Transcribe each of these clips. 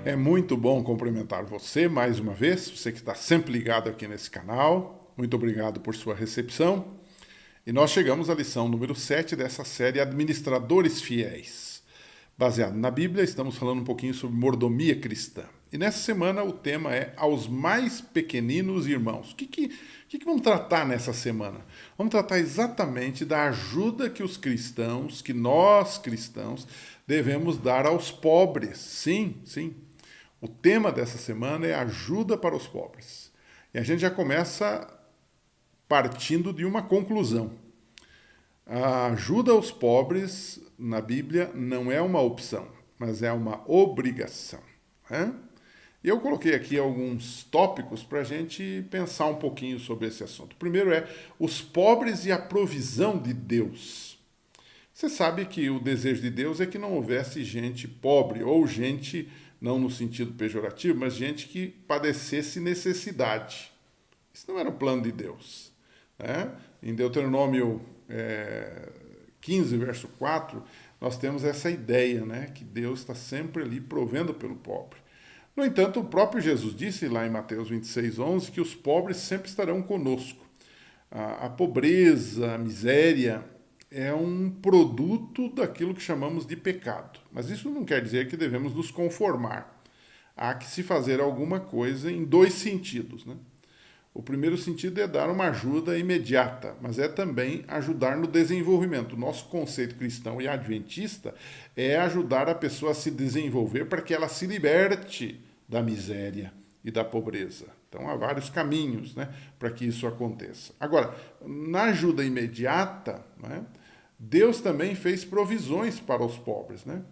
É muito bom cumprimentar você mais uma vez, você que está sempre ligado aqui nesse canal. Muito obrigado por sua recepção. E nós chegamos à lição número 7 dessa série Administradores Fiéis. Baseado na Bíblia, estamos falando um pouquinho sobre mordomia cristã. E nessa semana o tema é aos mais pequeninos irmãos. O que vamos tratar nessa semana? Vamos tratar exatamente da ajuda que os cristãos, que nós cristãos, devemos dar aos pobres. Sim, sim. O tema dessa semana é ajuda para os pobres. E a gente já começa partindo de uma conclusão. A ajuda aos pobres na Bíblia não é uma opção, mas é uma obrigação. Né? E eu coloquei aqui alguns tópicos para a gente pensar um pouquinho sobre esse assunto. O primeiro é os pobres e a provisão de Deus. Você sabe que o desejo de Deus é que não houvesse gente pobre ou gente, não no sentido pejorativo, mas gente que padecesse necessidade. Isso não era o plano de Deus. Né? Em Deuteronômio 15, verso 4, nós temos essa ideia, né, que Deus está sempre ali provendo pelo pobre. No entanto, o próprio Jesus disse lá em Mateus 26, 11, que os pobres sempre estarão conosco. A pobreza, a miséria é um produto daquilo que chamamos de pecado. Mas isso não quer dizer que devemos nos conformar. Há que se fazer alguma coisa em dois sentidos, né? O primeiro sentido é dar uma ajuda imediata, mas é também ajudar no desenvolvimento. O nosso conceito cristão e adventista é ajudar a pessoa a se desenvolver para que ela se liberte da miséria e da pobreza. Então há vários caminhos, né, para que isso aconteça. Agora, na ajuda imediata, né, Deus também fez provisões para os pobres. Né?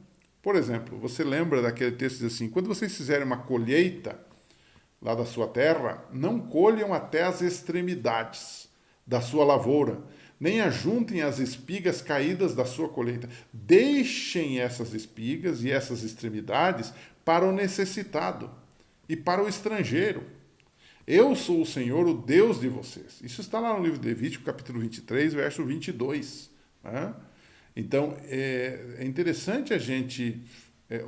Por exemplo, você lembra daquele texto que diz assim, quando vocês fizerem uma colheita lá da sua terra, não colham até as extremidades da sua lavoura, nem ajuntem as espigas caídas da sua colheita. Deixem essas espigas e essas extremidades para o necessitado e para o estrangeiro. Eu sou o Senhor, o Deus de vocês. Isso está lá no livro de Levítico, capítulo 23, verso 22. Né? Então, é interessante a gente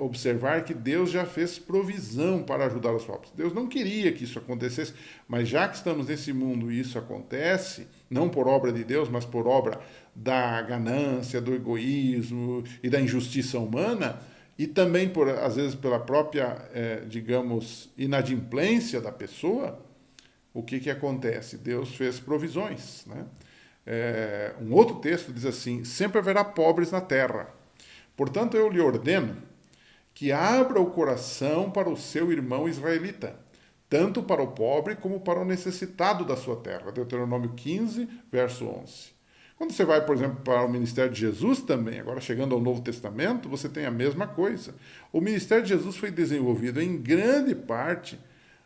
observar que Deus já fez provisão para ajudar os pobres. Deus não queria que isso acontecesse, mas já que estamos nesse mundo e isso acontece, não por obra de Deus, mas por obra da ganância, do egoísmo e da injustiça humana, e também, às vezes, pela própria, digamos, inadimplência da pessoa, o que acontece? Deus fez provisões. Né? Um outro texto diz assim, sempre haverá pobres na terra. Portanto, eu lhe ordeno que abra o coração para o seu irmão israelita, tanto para o pobre como para o necessitado da sua terra. Deuteronômio 15, verso 11. Quando você vai, por exemplo, para o ministério de Jesus também, agora chegando ao Novo Testamento, você tem a mesma coisa. O ministério de Jesus foi desenvolvido em grande parte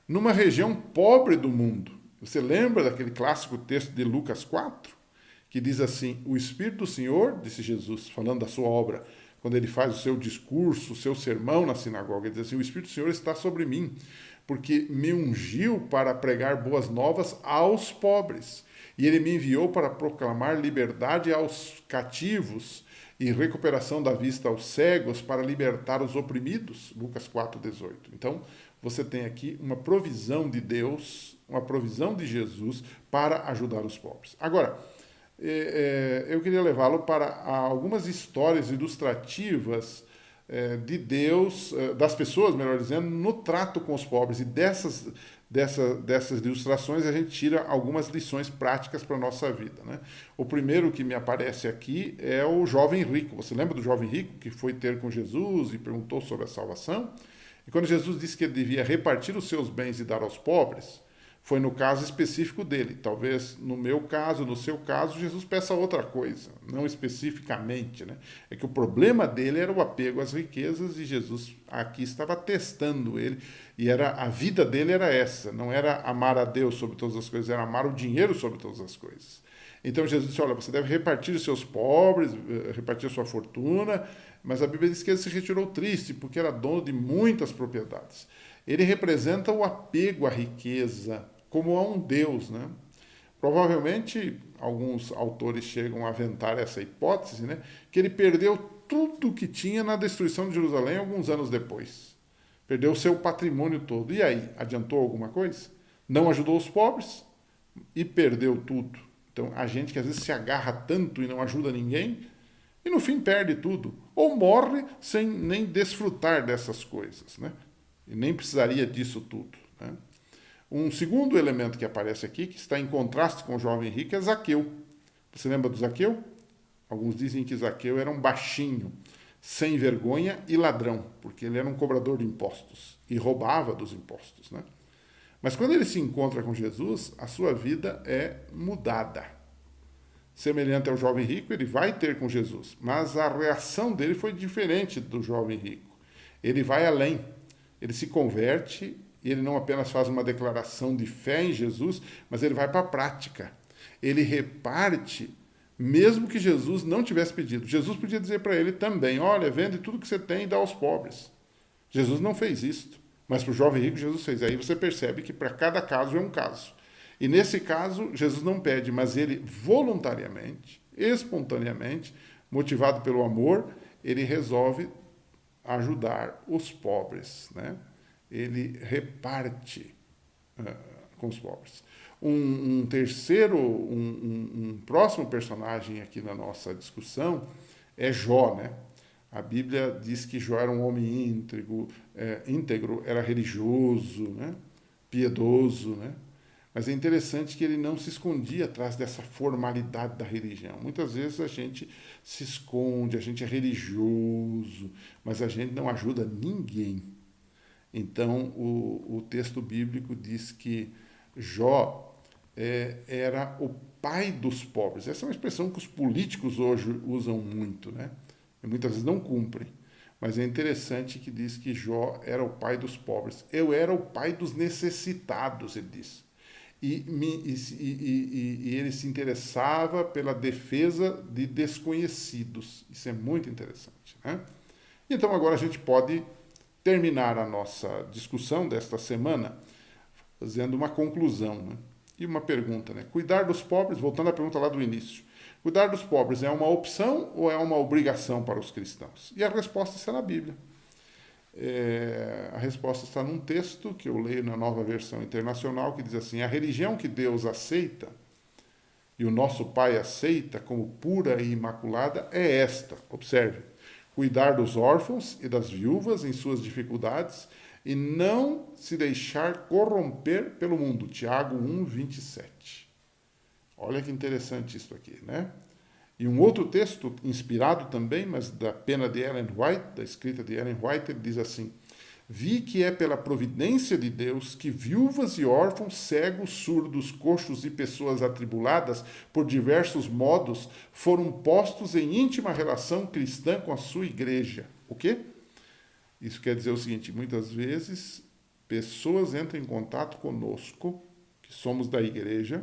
numa região pobre do mundo. Você lembra daquele clássico texto de Lucas 4? Que diz assim, o Espírito do Senhor, disse Jesus, falando da sua obra, quando ele faz o seu discurso, o seu sermão na sinagoga, ele diz assim, o Espírito do Senhor está sobre mim, porque me ungiu para pregar boas novas aos pobres, e ele me enviou para proclamar liberdade aos cativos e recuperação da vista aos cegos, para libertar os oprimidos, Lucas 4,18. Então, você tem aqui uma provisão de Deus, uma provisão de Jesus para ajudar os pobres. Agora, eu queria levá-lo para algumas histórias ilustrativas de Deus, das pessoas, melhor dizendo, no trato com os pobres. E dessas ilustrações a gente tira algumas lições práticas para a nossa vida. Né? O primeiro que me aparece aqui é o jovem rico. Você lembra do jovem rico que foi ter com Jesus e perguntou sobre a salvação? E quando Jesus disse que ele devia repartir os seus bens e dar aos pobres, foi no caso específico dele. Talvez no meu caso, no seu caso, Jesus peça outra coisa, não especificamente. Né? É que o problema dele era o apego às riquezas e Jesus aqui estava testando ele. E a vida dele era essa, não era amar a Deus sobre todas as coisas, era amar o dinheiro sobre todas as coisas. Então Jesus disse, olha, você deve repartir os seus pobres, repartir a sua fortuna, mas a Bíblia diz que ele se retirou triste, porque era dono de muitas propriedades. Ele representa o apego à riqueza, como a um Deus, né? Provavelmente, alguns autores chegam a aventar essa hipótese, né? Que ele perdeu tudo que tinha na destruição de Jerusalém alguns anos depois. perdeu o seu patrimônio todo. E aí, adiantou alguma coisa? Não ajudou os pobres e perdeu tudo. Então, a gente que às vezes se agarra tanto e não ajuda ninguém, e no fim perde tudo. Ou morre sem nem desfrutar dessas coisas, né? E nem precisaria disso tudo, né? Um segundo elemento que aparece aqui, que está em contraste com o jovem rico, é Zaqueu. Você lembra do Zaqueu? Alguns dizem que Zaqueu era um baixinho, sem vergonha e ladrão, porque ele era um cobrador de impostos e roubava dos impostos, né? Mas quando ele se encontra com Jesus, a sua vida é mudada. Semelhante ao jovem rico, ele vai ter com Jesus, mas a reação dele foi diferente do jovem rico. Ele vai além, ele se converte e ele não apenas faz uma declaração de fé em Jesus, mas ele vai para a prática. Ele reparte, mesmo que Jesus não tivesse pedido. Jesus podia dizer para ele também, olha, vende tudo que você tem e dá aos pobres. Jesus não fez isso, mas para o jovem rico Jesus fez. Aí você percebe que para cada caso é um caso. E nesse caso, Jesus não pede, mas ele voluntariamente, espontaneamente, motivado pelo amor, ele resolve ajudar os pobres, né? Ele reparte com os pobres. Um próximo personagem aqui na nossa discussão é Jó, né? A Bíblia diz que Jó era um homem íntegro, era religioso, né? Piedoso, né? Mas é interessante que ele não se escondia atrás dessa formalidade da religião. Muitas vezes a gente se esconde, a gente é religioso, mas a gente não ajuda ninguém. Então, o texto bíblico diz que Jó era o pai dos pobres. Essa é uma expressão que os políticos hoje usam muito, né? E muitas vezes não cumprem. Mas é interessante que diz que Jó era o pai dos pobres. Eu era o pai dos necessitados, ele diz. E ele se interessava pela defesa de desconhecidos. Isso é muito interessante, né? Então agora a gente pode terminar a nossa discussão desta semana fazendo uma conclusão, né? E uma pergunta, né? Cuidar dos pobres, voltando à pergunta lá do início, cuidar dos pobres é uma opção ou é uma obrigação para os cristãos? E a resposta está na Bíblia. A resposta está num texto que eu leio na Nova Versão Internacional, que diz assim: a religião que Deus aceita e o nosso Pai aceita como pura e imaculada é esta, observe, cuidar dos órfãos e das viúvas em suas dificuldades e não se deixar corromper pelo mundo. Tiago 1:27. Olha que interessante isso aqui, né? E um outro texto, inspirado também, mas da pena de Ellen White, da escrita de Ellen White, ele diz assim: vi que é pela providência de Deus que viúvas e órfãos, cegos, surdos, coxos e pessoas atribuladas por diversos modos foram postos em íntima relação cristã com a sua igreja. O quê? Isso quer dizer o seguinte: muitas vezes pessoas entram em contato conosco, que somos da igreja,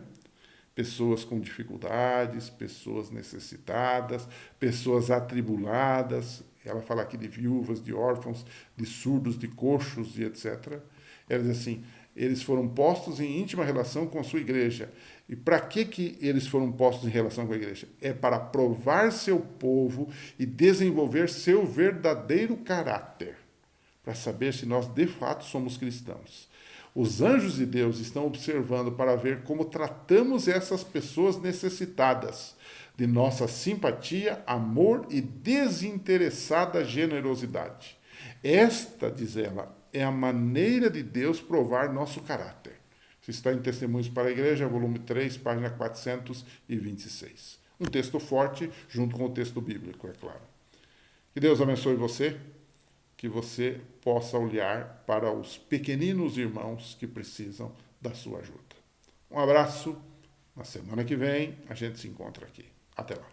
pessoas com dificuldades, pessoas necessitadas, pessoas atribuladas. Ela fala aqui de viúvas, de órfãos, de surdos, de coxos e etc. Ela diz assim, eles foram postos em íntima relação com a sua igreja. E para que eles foram postos em relação com a igreja? É para provar seu povo e desenvolver seu verdadeiro caráter, para saber se nós de fato somos cristãos. Os anjos de Deus estão observando para ver como tratamos essas pessoas necessitadas de nossa simpatia, amor e desinteressada generosidade. Esta, diz ela, é a maneira de Deus provar nosso caráter. Isso está em Testemunhos para a Igreja, volume 3, página 426. Um texto forte, junto com o texto bíblico, é claro. Que Deus abençoe você, que você possa olhar para os pequeninos irmãos que precisam da sua ajuda. Um abraço. Na semana que vem, a gente se encontra aqui. Até lá.